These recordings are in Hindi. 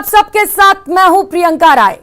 आप सबके साथ मैं हूं प्रियंका राय।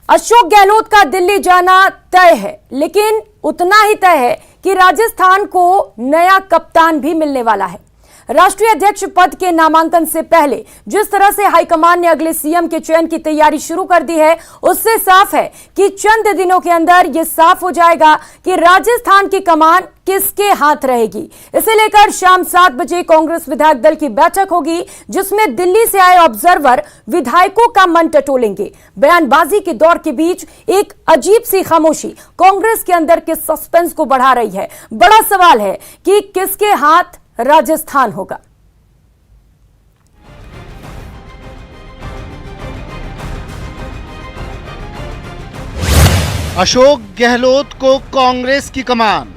अशोक गहलोत का दिल्ली जाना तय है, लेकिन उतना ही तय है कि राजस्थान को नया कप्तान भी मिलने वाला है। राष्ट्रीय अध्यक्ष पद के नामांकन से पहले जिस तरह से हाईकमान ने अगले सीएम के चयन की तैयारी शुरू कर दी है, उससे साफ है कि चंद दिनों के अंदर यह साफ हो जाएगा कि राजस्थान की कमान किसके हाथ रहेगी। इसे लेकर शाम 7 बजे कांग्रेस विधायक दल की बैठक होगी, जिसमें दिल्ली से आए ऑब्जर्वर विधायकों का मन टटोलेंगे। बयानबाजी के दौर के बीच एक अजीब सी खामोशी कांग्रेस के अंदर के सस्पेंस को बढ़ा रही है। बड़ा सवाल है कि किसके हाथ राजस्थान होगा। अशोक गहलोत को कांग्रेस की कमान।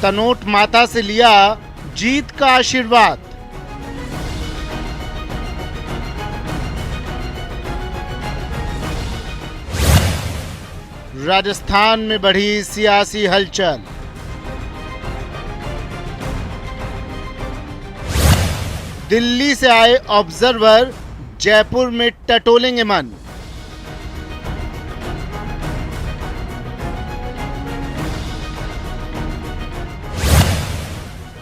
तनोट माता से लिया जीत का आशीर्वाद। राजस्थान में बढ़ी सियासी हलचल। दिल्ली से आए ऑब्जर्वर जयपुर में टटोलेंगे मन।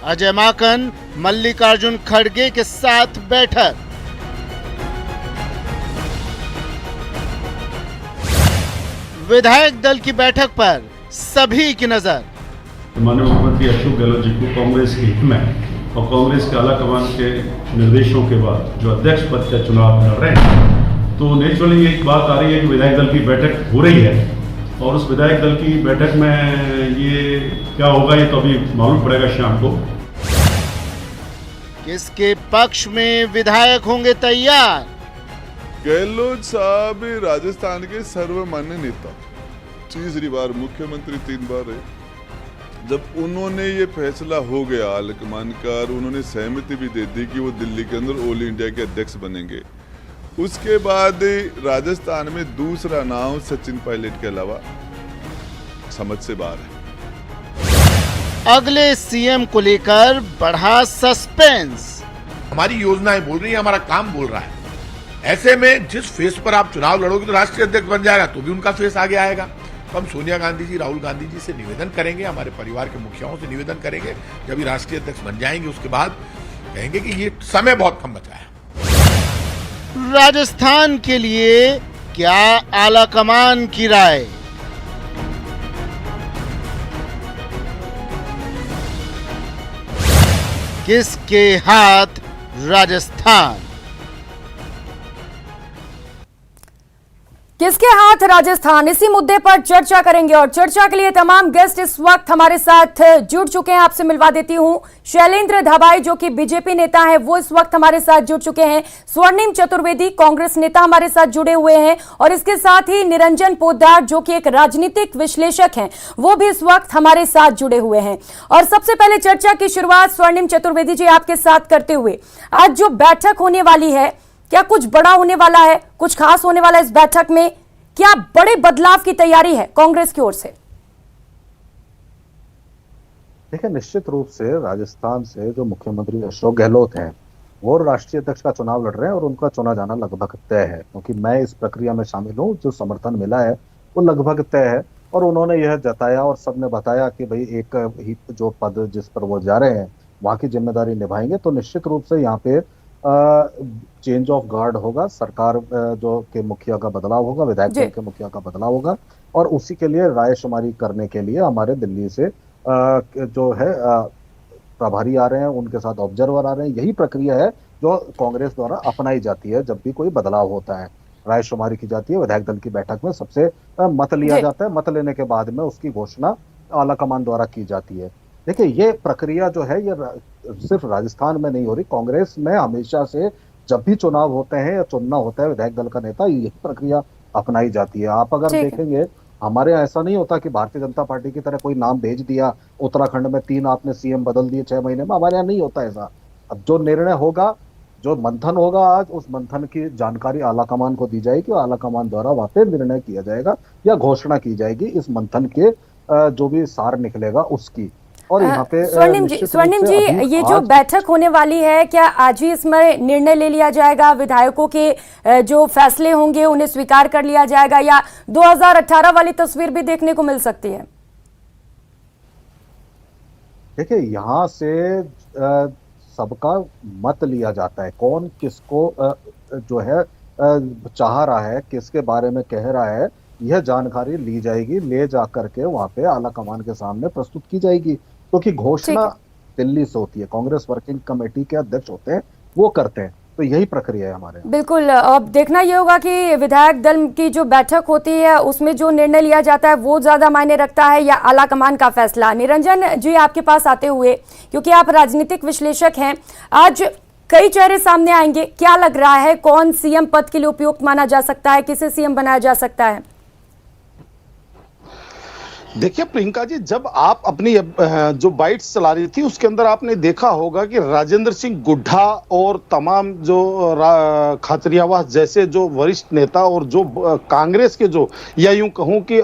अजय माकन मल्लिकार्जुन खड़गे के साथ बैठक। विधायक दल की बैठक पर सभी की नजर। माननीय मुख्यमंत्री अशोक गहलोत जी को कांग्रेस के हित में और कांग्रेस के आलाकमान के निर्देशों के बाद जो अध्यक्ष पद का चुनाव कर रहे हैं, तो नेचुरली एक बात आ रही है कि विधायक दल की बैठक हो रही है और उस विधायक दल की बैठक में ये क्या होगा ये तो अभी मालूम पड़ेगा शाम को। किसके पक्ष में विधायक होंगे तैयार? गहलोत साहब राजस्थान के सर्वमान्य नेता, तीसरी बार मुख्यमंत्री 3 बार है। जब उन्होंने ये फैसला हो गया हाईकमान का और उन्होंने सहमति भी दे दी कि वो दिल्ली के अंदर ऑल इंडिया के अध्यक्ष बनेंगे, उसके बाद राजस्थान में दूसरा नाम सचिन पायलट के अलावा समझ से बाहर है। अगले सीएम को लेकर बढ़ा सस्पेंस। हमारी योजनाएं बोल रही है, हमारा काम बोल रहा है। ऐसे में जिस फेस पर आप चुनाव लड़ोगे तो राष्ट्रीय अध्यक्ष बन जाएगा तो भी उनका फेस आगे आएगा। तो हम सोनिया गांधी जी, राहुल गांधी जी से निवेदन करेंगे, हमारे परिवार के मुखियाओं से निवेदन करेंगे, जब ये राष्ट्रीय अध्यक्ष बन जाएंगे उसके बाद कहेंगे कि ये समय बहुत कम बचा है। राजस्थान के लिए क्या आलाकमान की राय? किसके हाथ राजस्थान? किसके हाथ राजस्थान, इसी मुद्दे पर चर्चा करेंगे और चर्चा के लिए तमाम गेस्ट इस वक्त हमारे साथ जुड़ चुके हैं। आपसे मिलवा देती हूं शैलेंद्र धाबाई, जो कि बीजेपी नेता हैं, वो इस वक्त हमारे साथ जुड़ चुके हैं। स्वर्णिम चतुर्वेदी, कांग्रेस नेता, हमारे साथ जुड़े हुए हैं और इसके साथ ही निरंजन पोद्दार, जो कि एक राजनीतिक विश्लेषक हैं, वो भी इस वक्त हमारे साथ जुड़े हुए हैं। और सबसे पहले चर्चा की शुरुआत स्वर्णिम चतुर्वेदी जी आपके साथ करते हुए, आज जो बैठक होने वाली है, क्या कुछ बड़ा होने वाला है, कुछ खास होने वाला है इस बैठक में? क्या बड़े बदलाव की तैयारी है कांग्रेस की ओर से? देखिए, निश्चित रूप से राजस्थान से जो मुख्यमंत्री अशोक गहलोत हैं, वो राष्ट्रीय अध्यक्ष का चुनाव लड़ रहे हैं और उनका चुना जाना लगभग तय है, क्योंकि मैं इस प्रक्रिया में शामिल हूं। जो समर्थन मिला है वो लगभग तय है और उन्होंने यह जताया और सबने बताया कि भाई एक ही जो पद जिस पर वो जा रहे हैं वहां की जिम्मेदारी निभाएंगे। तो निश्चित रूप से यहाँ पे चेंज ऑफ गार्ड होगा, सरकार जो के मुखिया का बदलाव होगा, विधायक दल के मुखिया का बदलाव होगा और उसी के लिए रायशुमारी करने के लिए हमारे दिल्ली से जो है प्रभारी आ रहे हैं, उनके साथ ऑब्जर्वर आ रहे हैं। यही प्रक्रिया है जो कांग्रेस द्वारा अपनाई जाती है जब भी कोई बदलाव होता है। रायशुमारी की जाती है, विधायक दल की बैठक में सबसे मत लिया जाता है, मत लेने के बाद में उसकी घोषणा आलाकमान द्वारा की जाती है। देखिए, ये प्रक्रिया जो है ये सिर्फ राजस्थान में नहीं हो रही, कांग्रेस में हमेशा से जब भी चुनाव होते हैं या चुनना होता है विधायक दल का नेता, यही प्रक्रिया अपनाई जाती है। आप अगर देखेंगे, हमारे यहाँ ऐसा नहीं होता कि भारतीय जनता पार्टी की तरह कोई नाम भेज दिया, उत्तराखंड में 3 आपने सीएम बदल दिए 6 महीने में, हमारे यहाँ नहीं होता ऐसा। अब जो निर्णय होगा, जो मंथन होगा आज, उस मंथन की जानकारी आलाकमान को दी जाएगी और आलाकमान द्वारा वहां पे निर्णय किया जाएगा या घोषणा की जाएगी इस मंथन के जो भी सार निकलेगा उसकी। और यहाँ पे स्वर्णिम जी, ये जो बैठक होने वाली है, क्या आज ही इसमें निर्णय ले लिया जाएगा? विधायकों के जो फैसले होंगे उन्हें स्वीकार कर लिया जाएगा, या 2018 वाली तस्वीर भी देखने को मिल सकती है? देखिए, यहाँ से सबका मत लिया जाता है, कौन किसको जो है चाह रहा है, किसके बारे में कह रहा है, यह जानकारी ली जाएगी, ले जा करके वहां पे आला कमान के सामने प्रस्तुत की जाएगी। क्योंकि घोषणा दिल्ली से होती है, कांग्रेस वर्किंग कमेटी के अध्यक्ष होते हैं, वो करते हैं, तो यही प्रक्रिया है हमारे यहाँ। बिल्कुल, अब देखना ये होगा कि विधायक दल की जो बैठक होती है उसमें जो निर्णय लिया जाता है वो ज्यादा मायने रखता है या आला कमान का फैसला। निरंजन जी, आपके पास आते हुए, क्योंकि आप राजनीतिक विश्लेषक हैं, आज कई चेहरे सामने आएंगे, क्या लग रहा है कौन सीएम पद के लिए उपयुक्त माना जा सकता है, किसे सीएम बनाया जा सकता है? देखिए प्रियंका जी, जब आप अपनी जो बाइट्स चला रही थी उसके अंदर आपने देखा होगा कि राजेंद्र सिंह गुड्ढा और तमाम जो खाचरियावास जैसे जो वरिष्ठ नेता और जो कांग्रेस के जो, या यूं कहूं कि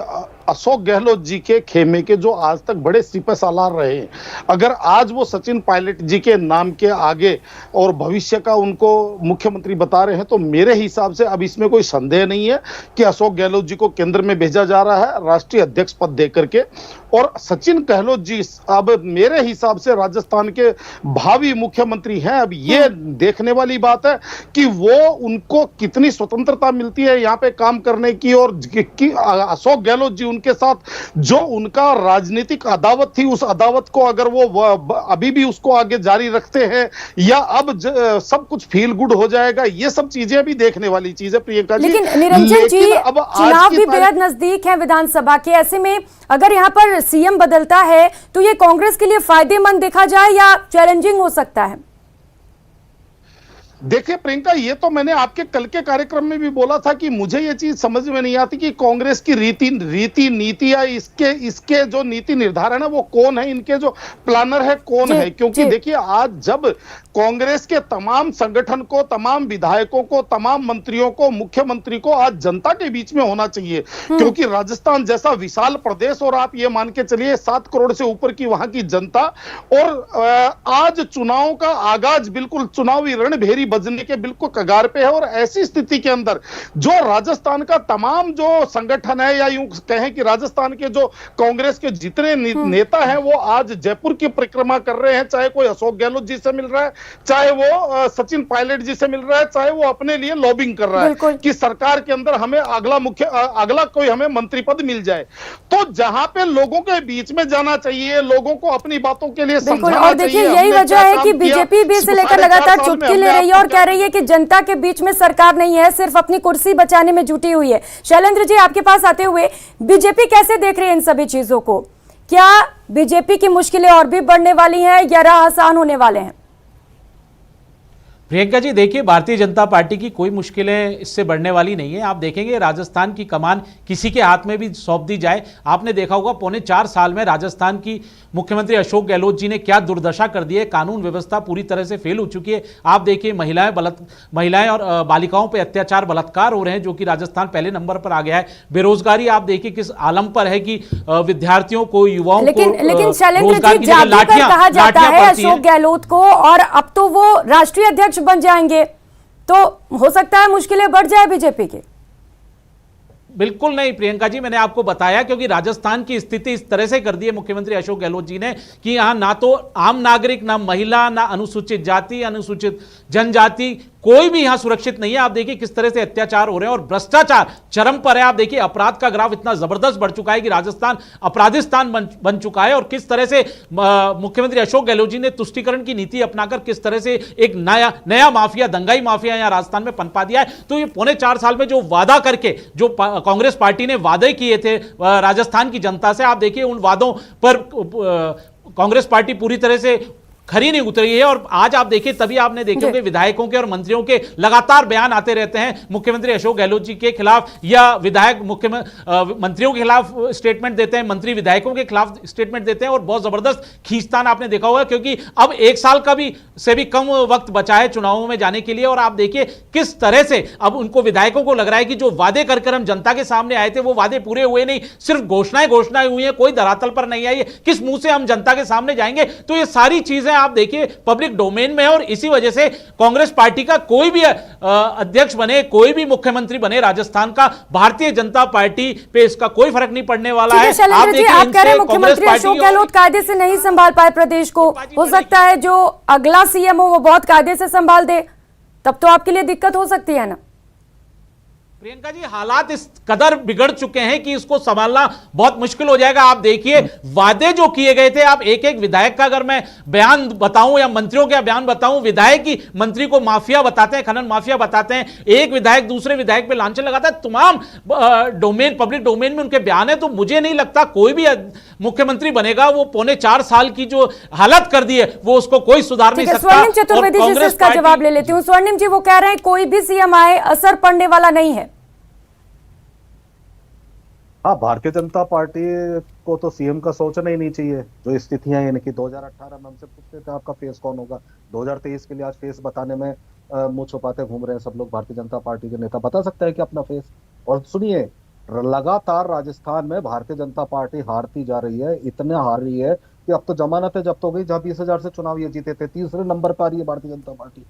अशोक गहलोत जी के खेमे के जो आज तक बड़े सिपह सालार रहे हैं, अगर आज वो सचिन पायलट जी के नाम के आगे और भविष्य का उनको मुख्यमंत्री बता रहे हैं, तो मेरे हिसाब से अब इसमें कोई संदेह नहीं है कि अशोक गहलोत जी को केंद्र में भेजा जा रहा है राष्ट्रीय अध्यक्ष पद देकर के। और सचिन गहलोत जी अब मेरे हिसाब से राजस्थान के भावी मुख्यमंत्री हैं। अब ये देखने वाली बात है कि वो उनको कितनी स्वतंत्रता मिलती है यहाँ पे काम करने की, और अशोक गहलोत जी उनके साथ जो उनका राजनीतिक अदावत थी, उस अदावत को अगर वो अभी भी उसको आगे जारी रखते हैं, या अब सब कुछ फील गुड हो जाएगा, ये सब चीजें भी देखने वाली चीज है प्रियंका जी। लेकिन निरंजन जी, अब चुनाव भी बेहद नजदीक है विधानसभा के, ऐसे में अगर यहाँ पर सीएम बदलता है तो ये कांग्रेस के लिए फायदेमंद देखा जाए या चैलेंजिंग हो सकता है? देखिए प्रियंका, ये तो मैंने आपके कल के कार्यक्रम में भी बोला था कि मुझे ये चीज समझ में नहीं आती कि कांग्रेस की रीति नीति या इसके जो नीति निर्धारण है वो कौन है, इनके जो प्लानर है कौन है। क्योंकि देखिए, आज जब कांग्रेस के तमाम संगठन को, तमाम विधायकों को, तमाम मंत्रियों को, मुख्यमंत्री को आज जनता के बीच में होना चाहिए, क्योंकि राजस्थान जैसा विशाल प्रदेश, और आप ये मान के चलिए 7 करोड़ से ऊपर की वहां की जनता, और आज चुनाव का आगाज बिल्कुल चुनावी रणभेरी बजने के बिल्कुल कगार पे है। और ऐसी स्थिति के अंदर जो राजस्थान का तमाम जो संगठन है, या यूं कहें कि राजस्थान के जो कांग्रेस के जितने नेता हैं, वो आज जयपुर की परिक्रमा कर रहे हैं, चाहे कोई अशोक गहलोत जी से मिल रहा है, चाहे वो सचिन पायलट जी से मिल रहा है, चाहे वो अपने लिए लॉबिंग कर रहा है कि सरकार के अंदर हमें अगला कोई हमें मंत्री पद मिल जाए। तो जहां पे लोगों के बीच में जाना चाहिए, लोगों को अपनी बातों के लिए समझाना चाहिए। और देखिए, यही वजह है कि बीजेपी भी इसे लेकर लगातार चुटकी ले रही है और कह रही है कि जनता के बीच में सरकार नहीं है, सिर्फ अपनी कुर्सी बचाने में जुटी हुई है। शैलेंद्र जी, आपके पास आते हुए, बीजेपी कैसे देख रही है इन सभी चीजों को? क्या बीजेपी की मुश्किलें और भी बढ़ने वाली हैं या राह आसान होने वाले हैं? प्रियंका जी, देखिए, भारतीय जनता पार्टी की कोई मुश्किलें इससे बढ़ने वाली नहीं है। आप देखेंगे राजस्थान की कमान किसी के हाथ में भी सौंप दी जाए, आपने देखा होगा पौने 4 साल में राजस्थान की मुख्यमंत्री अशोक गहलोत जी ने क्या दुर्दशा कर दी है। कानून व्यवस्था पूरी तरह से फेल हो चुकी है। आप देखिए, महिलाएं और बालिकाओं पर अत्याचार, बलात्कार हो रहे हैं, जो कि राजस्थान पहले नंबर पर आ गया है। बेरोजगारी आप देखिए किस आलम पर है कि विद्यार्थियों को, युवाओं को लेकिन शैलेंद्र जी, जादूगर कहा जाता है अशोक गहलोत को, और अब तो वो राष्ट्रीय अध्यक्ष बन जाएंगे, तो हो सकता है मुश्किलें बढ़ जाए बीजेपी की। बिल्कुल नहीं प्रियंका जी, मैंने आपको बताया, क्योंकि राजस्थान की स्थिति इस तरह से कर दी है मुख्यमंत्री अशोक गहलोत जी ने कि यहां ना तो आम नागरिक, ना महिला, ना अनुसूचित जाति, अनुसूचित जनजाति, कोई भी यहां सुरक्षित नहीं है। आप देखिए किस तरह से अत्याचार हो रहे हैं और भ्रष्टाचार चरम पर है। आप देखिए अपराध का ग्राफ इतना जबरदस्त बढ़ चुका है कि राजस्थान अपराधिस्तान बन चुका है। और किस तरह से मुख्यमंत्री अशोक गहलोत जी ने तुष्टीकरण की नीति अपनाकर किस तरह से एक नया माफिया, दंगाई माफिया यहां राजस्थान में पनपा दिया है। तो ये पौने 4 साल में जो वादा करके, जो कांग्रेस पार्टी ने वादे किए थे राजस्थान की जनता से, आप देखिए उन वादों पर कांग्रेस पार्टी पूरी तरह से खरी नहीं उतरी है। और आज आप देखिए, तभी आपने देखे होंगे विधायकों के और मंत्रियों के लगातार बयान आते रहते हैं मुख्यमंत्री अशोक गहलोत जी के खिलाफ, या विधायक मंत्रियों के खिलाफ स्टेटमेंट देते हैं, मंत्री विधायकों के खिलाफ स्टेटमेंट देते हैं, और बहुत जबरदस्त खींचतान आपने देखा होगा, क्योंकि अब 1 साल का से भी कम वक्त बचा है चुनावों में जाने के लिए। और आप देखिए किस तरह से अब उनको विधायकों को लग रहा है कि जो वादे कर हम जनता के सामने आए थे वो वादे पूरे हुए नहीं, सिर्फ घोषणाएं हुई हैं, कोई धरातल पर नहीं आई है। किस मुंह से हम जनता के सामने जाएंगे? तो ये सारी चीजें आप देखिए पब्लिक डोमेन में है, और इसी वजह से कांग्रेस पार्टी का कोई भी अध्यक्ष बने, कोई भी मुख्यमंत्री बने राजस्थान का, भारतीय जनता पार्टी पे इसका कोई फर्क नहीं पड़ने वाला है। आप देखिए, आप कह रहे हैं मुख्यमंत्री अशोक गहलोत कायदे से नहीं संभाल पाए प्रदेश को, हो सकता है जो अगला सीएम हो वो बहुत कायदे से संभाल दे, तब तो आपके लिए दिक्कत हो सकती है ना? प्रियंका जी, हालात इस कदर बिगड़ चुके हैं कि इसको संभालना बहुत मुश्किल हो जाएगा। आप देखिए वादे जो किए गए थे, आप एक एक विधायक का अगर मैं बयान बताऊं या मंत्रियों का बयान बताऊं, विधायक ही मंत्री को माफिया बताते हैं, खनन माफिया बताते हैं, एक विधायक दूसरे विधायक पे लांछन लगाता है, तमाम डोमेन पब्लिक डोमेन में उनके बयान है। तो मुझे नहीं लगता कोई भी मुख्यमंत्री बनेगा वो 4.25 साल की जो हालत कर दी है वो उसको कोई सुधार नहीं सकता। स्वर्णिम चतुर्वेदी जी से इसका जवाब ले लेती हूँ। स्वर्णिम जी, वो कह रहे हैं कोई भी सीएम आए असर पड़ने वाला नहीं है। हाँ, भारतीय जनता पार्टी को तो सीएम का सोचना ही नहीं चाहिए। जो स्थितियां हैं इनकी, 2018 में हमसे पूछते थे आपका फेस कौन होगा, 2023 के लिए आज फेस बताने में मुंह छुपाते घूम रहे हैं सब लोग। भारतीय जनता पार्टी के नेता बता सकते हैं कि अपना फेस। और सुनिए, लगातार राजस्थान में भारतीय जनता पार्टी हारती जा रही है, इतना हार रही है कि अब तो जमानतें जब्त हो गई। जहां 20,000 से चुनाव ये जीते थे, तीसरे नंबर पर आ रही है भारतीय जनता पार्टी।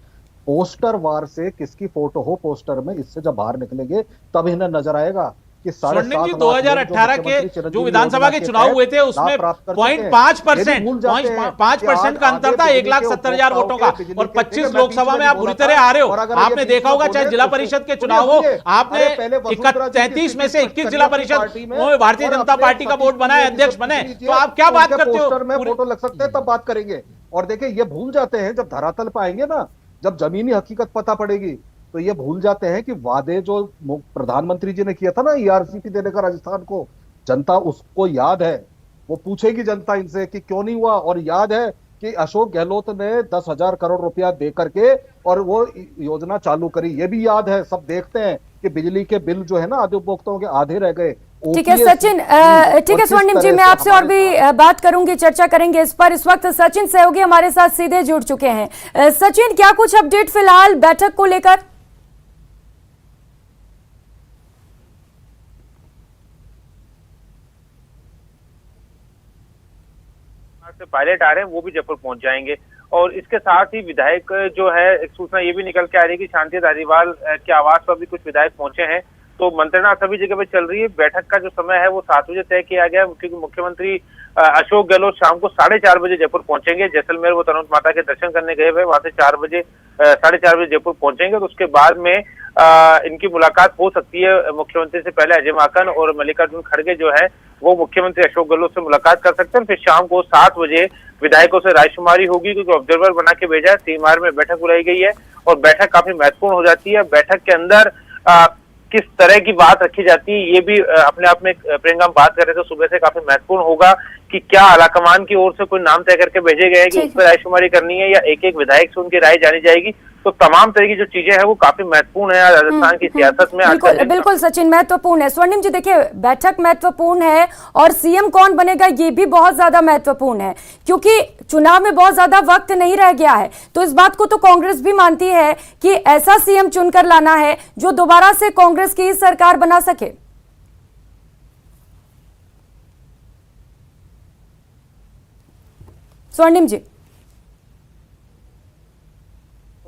पोस्टर वार से किसकी फोटो हो पोस्टर में, इससे जब बाहर निकलेंगे तब इन्हें नजर आएगा। स्वर्णिम जी, 2018 के जो विधानसभा के चुनाव हुए थे उसमें 0.5% का अंतर था 1,70,000 वोटों का, और 25 लोकसभा में आप बुरी तरह हारे हो। आपने देखा होगा चाहे जिला परिषद के चुनाव हो, आपने 33 में से 21 जिला परिषद में भारतीय जनता पार्टी का बोर्ड बनाए, अध्यक्ष बने, तो आप क्या बात करते हो? में फोटो लग सकते हैं तब बात करेंगे। और देखिए, ये भूल जाते हैं जब धरातल पर आएंगे ना, जब जमीनी हकीकत पता पड़ेगी तो ये भूल जाते हैं कि वादे जो प्रधानमंत्री जी ने किया था ना ईआरसीपी देने का राजस्थान को, जनता उसको याद है। वो पूछेगी जनता इनसे कि क्यों नहीं हुआ। और याद है कि अशोक गहलोत ने 10,000 करोड़ रुपया दे करके और वो योजना चालू करी, ये भी याद है। सब देखते हैं कि बिजली के बिल जो है ना आधे उपभोक्ताओं के आधे रह गए। ठीक है सचिन, ठीक है स्वर्णिम जी, मैं आपसे और भी बात करूंगी, चर्चा करेंगे इस पर। इस वक्त सचिन सहयोगी हमारे साथ सीधे जुड़ चुके हैं। सचिन, क्या कुछ अपडेट फिलहाल बैठक को लेकर? से पायलट आ रहे हैं वो भी जयपुर पहुंच जाएंगे। और इसके साथ ही विधायक जो है, एक सूचना ये भी निकल के आ रही है कि शांति धारीवाल के आवास पर भी कुछ विधायक पहुंचे हैं। तो मंत्रणा सभी जगह पे चल रही है। बैठक का जो समय है वो 7 बजे तय किया गया, क्योंकि मुख्यमंत्री अशोक गहलोत शाम को 4:30 बजे जयपुर पहुंचेंगे। जैसलमेर वो तनोट माता के दर्शन करने गए हुए, वहां से 4:30 बजे जयपुर पहुंचेंगे। तो उसके बाद में इनकी मुलाकात हो सकती है मुख्यमंत्री से। पहले अजय माकन और मल्लिकार्जुन खड़गे जो है वो मुख्यमंत्री अशोक गहलोत से मुलाकात कर सकते हैं। फिर शाम को 7 बजे विधायकों से रायशुमारी होगी, क्योंकि ऑब्जर्वर बना के भेजा है। सीएमआर में बैठक बुलाई गई है और बैठक काफी महत्वपूर्ण हो जाती है। बैठक के अंदर किस तरह की बात रखी जाती है ये भी अपने आप में, प्रियंका, हम बात कर रहे थे सुबह से, काफी महत्वपूर्ण होगा कि क्या आलाकमान की ओर से कोई नाम तय करके भेजे गए हैं कि उस पर रायशुमारी करनी है या एक एक विधायक से उनकी राय जानी जाएगी। तो तमाम तरह की जो चीजें हैं वो काफी महत्वपूर्ण है राजस्थान की सियासत में। बिल्कुल सचिन, महत्वपूर्ण है। स्वर्णिम जी, देखिए बैठक महत्वपूर्ण है और सीएम कौन बनेगा ये भी बहुत ज्यादा महत्वपूर्ण है, क्योंकि चुनाव में बहुत ज्यादा वक्त नहीं रह गया है। तो इस बात को तो कांग्रेस भी मानती है कि ऐसा सीएम चुनकर लाना है जो दोबारा से कांग्रेस की सरकार बना सके। स्वर्णिम जी,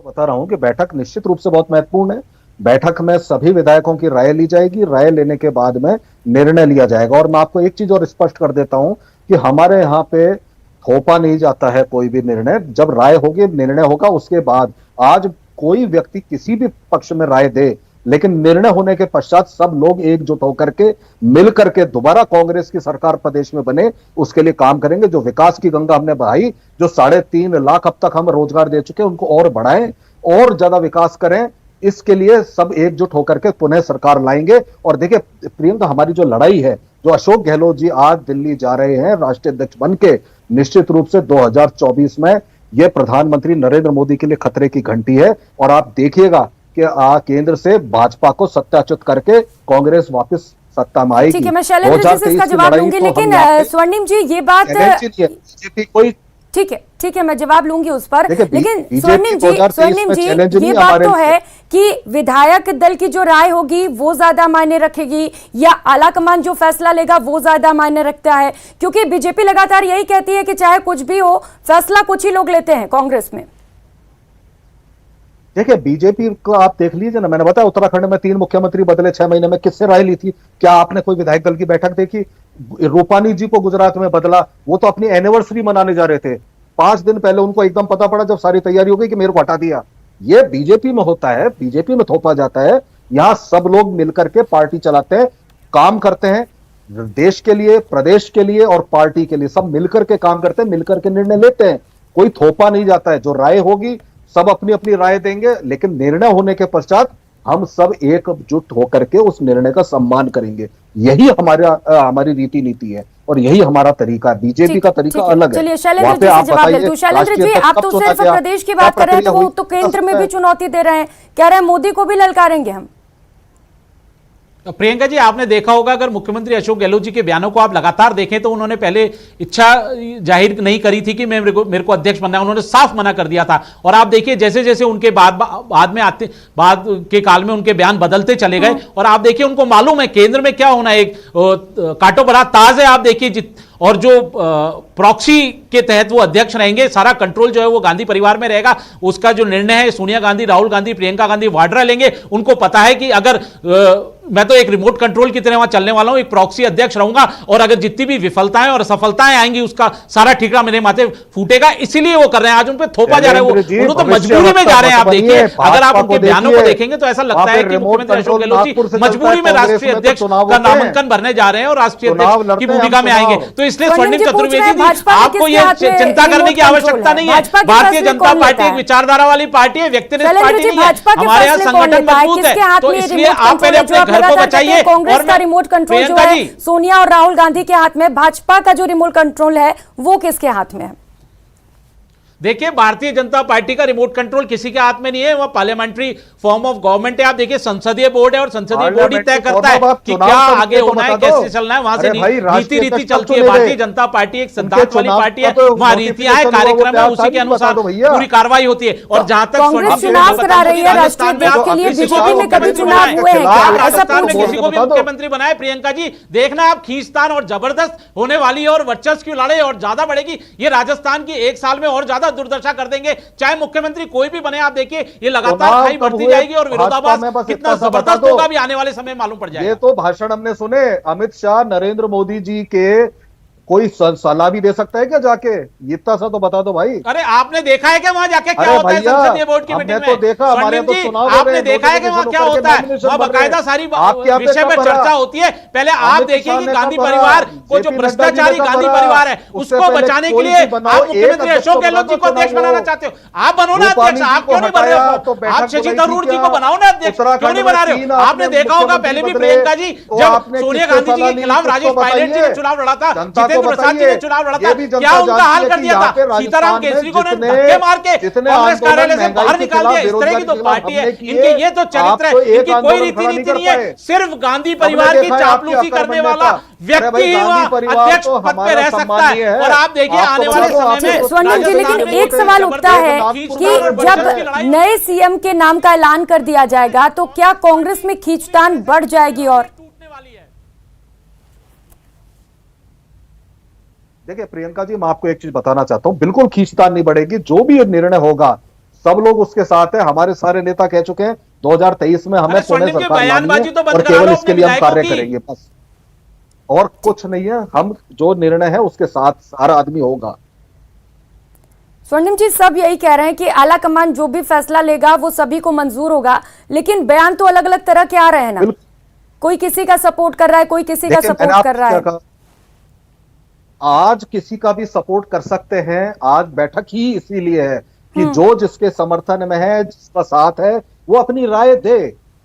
बता रहा हूं कि बैठक निश्चित रूप से बहुत महत्वपूर्ण है। बैठक में सभी विधायकों की राय ली जाएगी, राय लेने के बाद में निर्णय लिया जाएगा। और मैं आपको एक चीज और स्पष्ट कर देता हूं कि हमारे यहाँ पे थोपा नहीं जाता है कोई भी निर्णय। जब राय होगी, निर्णय होगा, उसके बाद आज कोई व्यक्ति किसी भी पक्ष में राय दे, लेकिन निर्णय होने के पश्चात सब लोग एकजुट होकर के मिल करके दोबारा कांग्रेस की सरकार प्रदेश में बने, उसके लिए काम करेंगे। जो विकास की गंगा हमने बहाई, जो 3.5 लाख अब तक हम रोजगार दे चुके हैं, उनको और बढ़ाएं और ज्यादा विकास करें। इसके लिए सब एकजुट होकर के पुनः सरकार लाएंगे। और देखिए प्रियंका, हमारी जो लड़ाई है, जो अशोक गहलोत जी आज दिल्ली जा रहे हैं राष्ट्रीय अध्यक्ष बन के, निश्चित रूप से 2024 में ये प्रधानमंत्री नरेंद्र मोदी के लिए खतरे की घंटी है। और आप देखिएगा कि केंद्र से भाजपा को सत्याच्युत करके कांग्रेस वापस सत्ता में आएगी। ठीक है, मैं शैलेंद्र जी से इसका जवाब लूंगी, लेकिन स्वर्णिम जी ये बात कोई ठीक है, मैं जवाब लूंगी उस पर। लेकिन स्वर्णिम जी ये बात हमारे तो है कि विधायक दल की जो राय होगी वो ज्यादा मायने रखेगी या आलाकमान जो फैसला लेगा वो ज्यादा मायने रखता है? क्योंकि बीजेपी लगातार यही कहती है कि चाहे कुछ भी हो, फैसला कुछ ही लोग लेते हैं कांग्रेस में। देखिए, बीजेपी को आप देख लीजिए ना, मैंने बताया उत्तराखंड में 3 मुख्यमंत्री बदले 6 महीने में, किससे राय ली थी? क्या आपने कोई विधायक दल की बैठक देखी? रूपानी जी को गुजरात में बदला, वो तो अपनी एनिवर्सरी मनाने जा रहे थे, 5 दिन पहले उनको एकदम पता पड़ा जब सारी तैयारी हो गई कि मेरे को हटा दिया। ये बीजेपी में होता है, बीजेपी में थोपा जाता है। यहां सब लोग मिलकर के पार्टी चलाते हैं, काम करते हैं, देश के लिए, प्रदेश के लिए और पार्टी के लिए, सब मिलकर के काम करते हैं, मिलकर के निर्णय लेते हैं। कोई थोपा नहीं जाता है। जो राय होगी सब अपनी अपनी राय देंगे, लेकिन निर्णय होने के पश्चात हम सब एकजुट होकर के उस निर्णय का सम्मान करेंगे। यही हमारी रीति नीति है और यही हमारा तरीका है। बीजेपी का तरीका अलग है। चलिए शैलेंद्र जी से जवाब देते हैं। शैलेंद्र जी, आप तो सिर्फ प्रदेश की बात कर रहे हैं, तो केंद्र में भी चुनौती दे रहे हैं, कह रहे हैं मोदी को भी ललकारेंगे हम। प्रियंका जी, आपने देखा होगा, अगर मुख्यमंत्री अशोक गहलोत जी के बयानों को आप लगातार देखें तो उन्होंने पहले इच्छा जाहिर नहीं करी थी कि मेरे को अध्यक्ष बनना है, उन्होंने साफ मना कर दिया था। और आप देखिए जैसे जैसे उनके बाद के काल में उनके बयान बदलते चले गए, और आप देखिए उनको मालूम है केंद्र में क्या होना है, एक काटो बरा ताज है। आप देखिए, और जो प्रॉक्सी के तहत वो अध्यक्ष रहेंगे, सारा कंट्रोल जो है वो गांधी परिवार में रहेगा। उसका जो निर्णय है सोनिया गांधी, राहुल गांधी, प्रियंका गांधी वाड्रा लेंगे। उनको पता है कि अगर मैं तो एक रिमोट कंट्रोल की तरह वहां चलने वाला हूं, एक प्रॉक्सी अध्यक्ष रहूंगा, और अगर जितनी भी विफलताएं और सफलताएं आएंगी उसका सारा ठिकरा मेरे माथे फूटेगा। इसीलिए वो कर रहे हैं, आज उन पे थोपा जा रहा है, वो तो मजबूरी में जा रहे हैं। आप देखिए, अगर आप उनके बयानों को देखेंगे तो ऐसा लगता है कि मुख्यमंत्री अशोक गहलोत जी मजबूरी में राष्ट्रीय अध्यक्ष का नामांकन भरने जा रहे हैं और राष्ट्रीय अध्यक्ष की भूमिका में आएंगे। तो इसलिए स्वर्णिम चतुर्वेदी जी, आपको ये चिंता करने की आवश्यकता नहीं है। भारतीय जनता पार्टी एक विचारधारा वाली पार्टी है, व्यक्तिनिष्ठ पार्टी नहीं है। हमारे यहाँ संगठन मजबूत है, तो इसलिए आप पहले अपने घर को बचाइए। कांग्रेस का रिमोट कंट्रोल जो है सोनिया और राहुल गांधी के हाथ में, भाजपा का जो रिमोट कंट्रोल है वो किसके हाथ में है? देखिए, भारतीय जनता पार्टी का रिमोट कंट्रोल किसी के हाथ में नहीं है, वह पार्लियामेंट्री फॉर्म ऑफ गवर्नमेंट है। आप देखिए, संसदीय बोर्ड है और संसदीय बोर्ड ही तय करता है कि क्या आगे होना है, कैसे चलना है। वहां से नीति चलती है। भारतीय जनता पार्टी एक सिद्धांत वाली पार्टी है, वहां रीतियां है, कार्यक्रम है, उसी के अनुसार पूरी कार्रवाई होती है। और जहां तक कांग्रेस चुनाव करा रही है राष्ट्रीय अध्यक्ष के लिए, बीजेपी में कभी चुनाव हुए हैं क्या? राजस्थान में किसी को भी मुख्यमंत्री बनाए, प्रियंका जी, देखना आप खींचतान और जबरदस्त होने वाली है और वर्चस्व की लड़ाई और ज्यादा बढ़ेगी। ये राजस्थान की 1 साल में और ज्यादा दुर्दशा कर देंगे, चाहे मुख्यमंत्री कोई भी बने। आप देखिए, ये लगातार खाई बढ़ती जाएगी और विरोधाभास कितना जबरदस्त होगा भी आने वाले समय मालूम पड़ जाएगा। ये तो भाषण हमने सुने, अमित शाह नरेंद्र मोदी जी के कोई सलाह भी दे सकता है क्या जाके? इतना सा तो बता दो भाई। अरे आपने देखा है क्या वहां जाके क्या होता है संसदीय बोर्ड की मीटिंग में? तो देखा, हमारे तो चुनाव आपने देखा है कि वहां क्या होता है? वहां बाकायदा सारी विषय पर चर्चा होती है। पहले आप देखिए कि गांधी परिवार को, जो भ्रष्टाचारी गांधी परिवार है, उसको बचाने के लिए आप मुख्यमंत्री अशोक गहलोत जी को अध्यक्ष बनाना चाहते हो। आप बनो ना अध्यक्ष, आप क्यों नहीं बन रहे हो? आप शशि थरूर जी को बनाओ ना अध्यक्ष, क्यों नहीं बना रहे हो? आपने देखा होगा पहले भी प्रियंका जी, जब सोनिया गांधी जी के खिलाफ राजेश पायलट जी ने चुनाव लड़ा था, जितेंद्र प्रसाद जी ने चुनाव लड़ा था, क्या उनका हाल कर दिया था? सीताराम केसरी को धक्के मार के कांग्रेस कार्यालय से बाहर निकाल दिया। इस तरह की तो पार्टी है, इनके ये तो चरित्र है, इनकी कोई रीति नीति नहीं है। सिर्फ गांधी परिवार की चापलूसी करने वाला व्यक्ति ही अध्यक्ष पद पे रह सकता है। और आप देखिए आने वाले समय में स्वर्णिम जी, लेकिन एक सवाल उठता है कि जब नए सीएम के नाम का ऐलान कर दिया जाएगा तो क्या कांग्रेस में खींचतान बढ़ जाएगी? और देखिए प्रियंका जी, मैं आपको एक चीज बताना चाहता हूं, बिल्कुल खींचतान नहीं बढ़ेगी। जो भी निर्णय होगा सब लोग उसके साथ हैं। हमारे सारे नेता कह चुके हैं 2023 में हमें पुणे सरकार लानी है और केवल इसके लिए हम कार्य करेंगे, बस और कुछ नहीं है। हम जो निर्णय है उसके साथ सारा आदमी होगा। स्वर्णिम जी, सब यही कह रहे हैं कि आला कमान जो भी फैसला लेगा वो सभी को मंजूर होगा, लेकिन बयान तो अलग अलग तरह के आ रहे हैं ना। कोई किसी का सपोर्ट कर रहा है, कोई किसी का सपोर्ट कर रहा है। आज किसी का भी सपोर्ट कर सकते हैं। आज बैठक ही इसीलिए है कि जो जिसके समर्थन में है, जिसका साथ है, वो अपनी राय दे।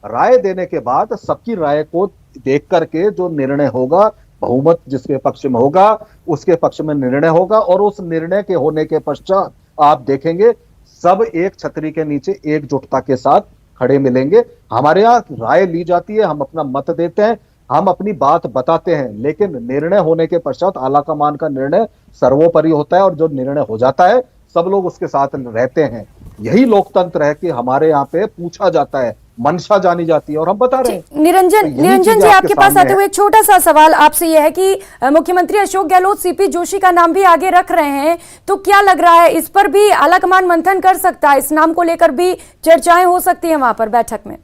राय देने के बाद सबकी राय को देख करके जो निर्णय होगा, बहुमत जिसके पक्ष में होगा उसके पक्ष में निर्णय होगा, और उस निर्णय के होने के पश्चात आप देखेंगे सब एक छतरी के नीचे एकजुटता के साथ खड़े मिलेंगे। हमारे यहाँ राय ली जाती है, हम अपना मत देते हैं, हम अपनी बात बताते हैं, लेकिन निर्णय होने के पश्चात आलाकमान का निर्णय सर्वोपरि होता है और जो निर्णय हो जाता है सब लोग उसके साथ रहते हैं। यही लोकतंत्र है कि हमारे यहाँ पे पूछा जाता है, मंशा जानी जाती है और हम बता रहे हैं। निरंजन जी, आपके पास आते हुए एक छोटा सा सवाल आपसे यह है कि मुख्यमंत्री अशोक गहलोत सीपी जोशी का नाम भी आगे रख रहे हैं, तो क्या लग रहा है इस पर भी आलाकमान मंथन कर सकता है? इस नाम को लेकर भी चर्चाएं हो सकती है वहां पर बैठक में?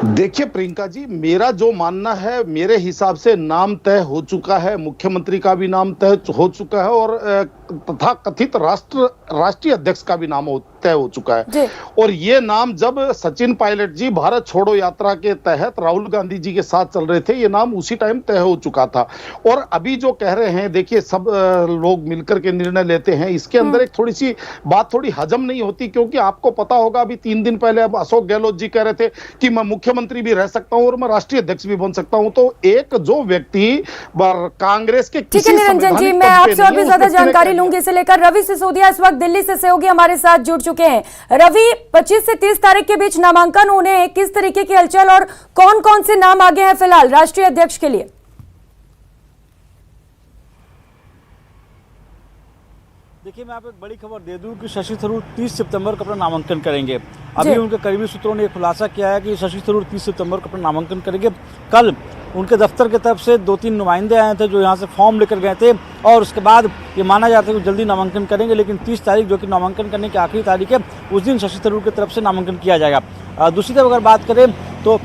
देखिए प्रियंका जी, मेरा जो मानना है, मेरे हिसाब से नाम तय हो चुका है, मुख्यमंत्री का भी नाम तय हो चुका है और तथा कथित राष्ट्रीय अध्यक्ष का भी नाम तय हो चुका है। और ये नाम जब सचिन पायलट जी भारत छोड़ो यात्रा के तहत राहुल गांधी जी के साथ चल रहे थे, ये नाम उसी टाइम तय हो चुका था। और अभी जो कह रहे हैं, देखिए सब लोग मिलकर के निर्णय लेते हैं, इसके अंदर एक थोड़ी सी बात थोड़ी हजम नहीं होती, क्योंकि आपको पता होगा अभी 3 दिन पहले अब अशोक गहलोत जी कह रहे थे कि मैं मुख्यमंत्री भी रह सकता हूं और मैं राष्ट्रीय अध्यक्ष भी बन सकता हूं। तो एक जो व्यक्ति कांग्रेस के ठीक है निरंजन जी, मैं आपसे और भी ज्यादा जानकारी लूंगी इसे लेकर। रवि सिसोदिया इस वक्त दिल्ली से सहयोगी हमारे साथ जुड़ चुके हैं। रवि, 25 से 30 तारीख के बीच नामांकन होने हैं, किस तरीके की हलचल और कौन कौन से नाम आगे हैं फिलहाल राष्ट्रीय अध्यक्ष के लिए? देखिए, मैं आपको एक बड़ी खबर दे दूं कि शशि थरूर 30 सितंबर को अपना नामांकन करेंगे। अभी उनके करीबी सूत्रों ने एक खुलासा किया है कि शशि थरूर 30 सितंबर को अपना नामांकन करेंगे। कल उनके दफ्तर की तरफ से 2-3 नुमाइंदे आए थे जो यहाँ से फॉर्म लेकर गए थे और उसके बाद ये माना जाता है कि जल्दी नामांकन करेंगे, लेकिन 30 तारीख जो कि नामांकन करने की आखिरी तारीख है, उस दिन शशि थरूर की तरफ से नामांकन किया जाएगा। दूसरी तरफ अगर बात करें तो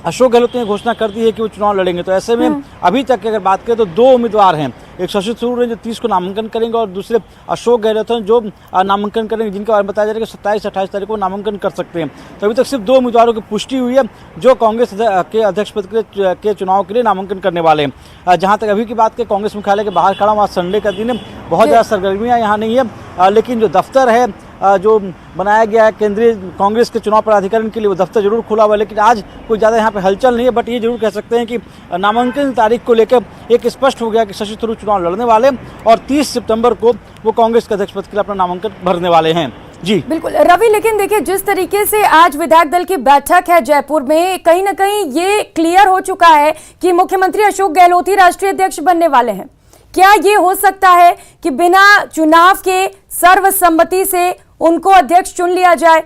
अशोक गहलोत ने घोषणा कर दी है कि वो चुनाव लड़ेंगे। तो ऐसे में अभी तक की अगर बात करें तो 2 उम्मीदवार हैं, एक शशि थरूर हैं जो 30 को नामांकन करेंगे और दूसरे अशोक गहलोत हैं जो नामांकन करेंगे, जिनके बारे में बताया जा रहा है कि 27-28 तारीख को नामांकन कर सकते हैं। तो अभी तक सिर्फ 2 उम्मीदवारों की पुष्टि हुई है जो कांग्रेस के अध्यक्ष पद के चुनाव के लिए नामांकन करने वाले हैं। जहाँ तक अभी की बात करें, कांग्रेस मुख्यालय के बाहर खड़ा हुआ, संडे का दिन है, बहुत ज़्यादा सरगर्मियाँ यहाँ नहीं है, लेकिन जो दफ्तर है जो बनाया गया है केंद्रीय कांग्रेस के चुनाव पदाधिकारी के लिए, वो दफ्तर जरूर खुला हुआ है, लेकिन आज कोई ज़्यादा यहाँ पे हलचल नहीं है। बट ये जरूर कह सकते हैं कि नामांकन तारीख को लेकर एक स्पष्ट हो गया कि शशि थरूर चुनाव लड़ने वाले और 30 सितंबर को वो कांग्रेस के अध्यक्ष पद के लिए अपना नामांकन भरने वाले हैं। जी बिल्कुल रवि, लेकिन देखिए जिस तरीके से आज विधायक दल की बैठक है जयपुर में, कहीं ना कहीं ये क्लियर हो चुका है कि मुख्यमंत्री अशोक गहलोत ही राष्ट्रीय अध्यक्ष बनने वाले हैं। क्या ये हो सकता है कि बिना चुनाव के सर्वसम्मति से उनको अध्यक्ष चुन लिया जाए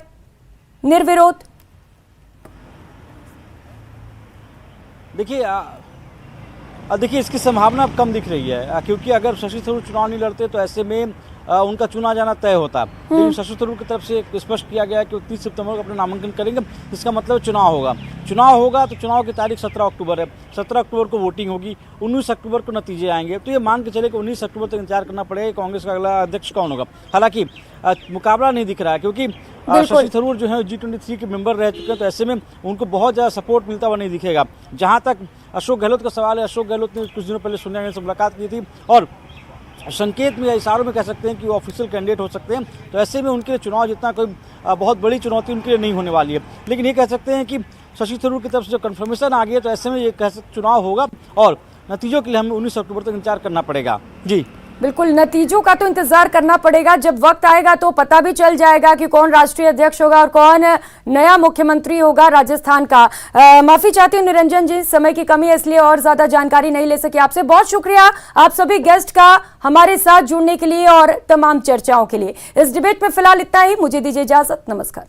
निर्विरोध? देखिए इसकी संभावना अब कम दिख रही है, क्योंकि अगर शशि थरूर चुनाव नहीं लड़ते तो ऐसे में उनका चुना जाना तय होता। लेकिन शशि थरूर की तरफ से स्पष्ट किया गया है कि 30 सितंबर को अपना नामांकन करेंगे, इसका मतलब चुनाव होगा तो चुनाव की तारीख 17 अक्टूबर है। 17 अक्टूबर को वोटिंग होगी, 19 अक्टूबर को नतीजे आएंगे। तो ये मान के चले कि 19 अक्टूबर तक इंतजार करना पड़ेगा कांग्रेस का अगला अध्यक्ष कौन होगा। हालांकि मुकाबला नहीं दिख रहा है, क्योंकि शशि थरूर जो है G23 के मेंबर रह चुके हैं, तो ऐसे में उनको बहुत ज़्यादा सपोर्ट मिलता हुआ नहीं दिखेगा। जहाँ तक अशोक गहलोत का सवाल है, अशोक गहलोत ने कुछ दिनों पहले सोनिया गांधी से मुलाकात की थी और संकेत में या इशारों में कह सकते हैं कि वो ऑफिशियल कैंडिडेट हो सकते हैं। तो ऐसे में उनके लिए चुनाव जितना कोई बहुत बड़ी चुनौती उनके लिए नहीं होने वाली है। लेकिन ये कह सकते हैं कि शशि थरूर की तरफ से जो कन्फर्मेशन आ गई है, तो ऐसे में ये कह सकते चुनाव होगा और नतीजों के लिए हमें 19 अक्टूबर तक इंतजार करना पड़ेगा। जी बिल्कुल, नतीजों का तो इंतजार करना पड़ेगा। जब वक्त आएगा तो पता भी चल जाएगा कि कौन राष्ट्रीय अध्यक्ष होगा और कौन नया मुख्यमंत्री होगा राजस्थान का। माफी चाहती हूँ निरंजन जी, समय की कमी है इसलिए और ज्यादा जानकारी नहीं ले सके आपसे। बहुत शुक्रिया आप सभी गेस्ट का हमारे साथ जुड़ने के लिए और तमाम चर्चाओं के लिए। इस डिबेट में फिलहाल इतना ही, मुझे दीजिए इजाजत, नमस्कार।